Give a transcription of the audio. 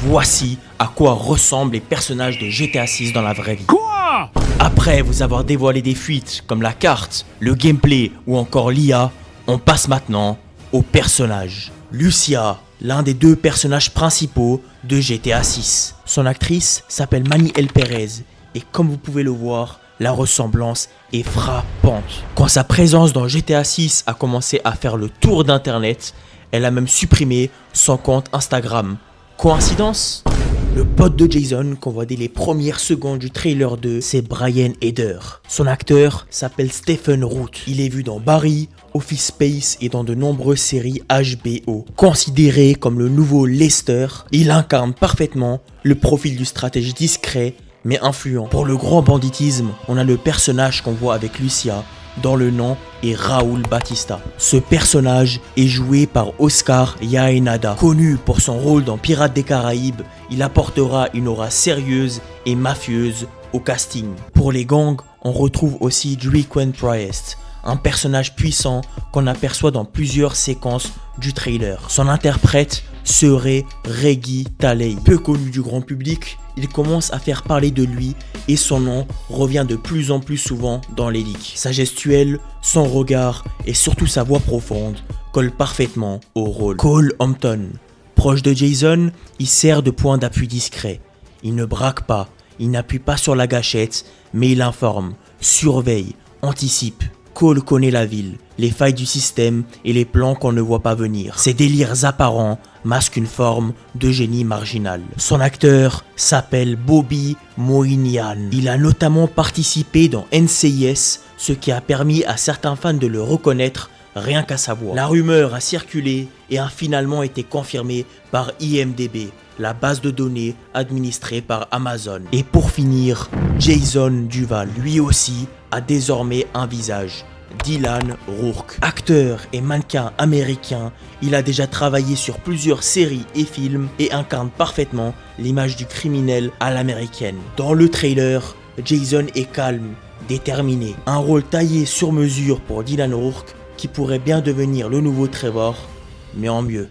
Voici à quoi ressemblent les personnages de GTA 6 dans la vraie vie. Quoi? Après vous avoir dévoilé des fuites comme la carte, le gameplay ou encore l'IA, on passe maintenant aux personnages. Lucia, l'un des deux personnages principaux de GTA 6. Son actrice s'appelle Maniel Perez et comme vous pouvez le voir, la ressemblance est frappante. Quand sa présence dans GTA 6 a commencé à faire le tour d'internet, elle a même supprimé son compte Instagram. Coïncidence? Le pote de Jason qu'on voit dès les premières secondes du trailer 2, c'est Brian Hader. Son acteur s'appelle Stephen Root. Il est vu dans Barry, Office Space et dans de nombreuses séries HBO. Considéré comme le nouveau Lester, il incarne parfaitement le profil du stratège discret mais influent. Pour le grand banditisme, on a le personnage qu'on voit avec Lucia, dont le nom est Raúl Batista. Ce personnage est joué par Oscar Yaenada. Connu pour son rôle dans Pirates des Caraïbes, il apportera une aura sérieuse et mafieuse au casting. Pour les gangs, on retrouve aussi Drequen Priest, un personnage puissant qu'on aperçoit dans plusieurs séquences du trailer. Son interprète serait Reggie Talley. Peu connu du grand public, il commence à faire parler de lui et son nom revient de plus en plus souvent dans les leaks. Sa gestuelle, son regard et surtout sa voix profonde collent parfaitement au rôle. Cole Hampton, proche de Jason, il sert de point d'appui discret. Il ne braque pas, il n'appuie pas sur la gâchette, mais il informe, surveille, anticipe. Cole connaît la ville, les failles du système et les plans qu'on ne voit pas venir. Ses délires apparents masquent une forme de génie marginal. Son acteur s'appelle Bobby Moynihan. Il a notamment participé dans NCIS, ce qui a permis à certains fans de le reconnaître rien qu'à sa voix. La rumeur a circulé et a finalement été confirmée par IMDb, la base de données administrée par Amazon. Et pour finir, Jason Duval, lui aussi, a désormais un visage. Dylan Rourke. Acteur et mannequin américain, il a déjà travaillé sur plusieurs séries et films et incarne parfaitement l'image du criminel à l'américaine. Dans le trailer, Jason est calme, déterminé. Un rôle taillé sur mesure pour Dylan Rourke qui pourrait bien devenir le nouveau Trevor, mais en mieux.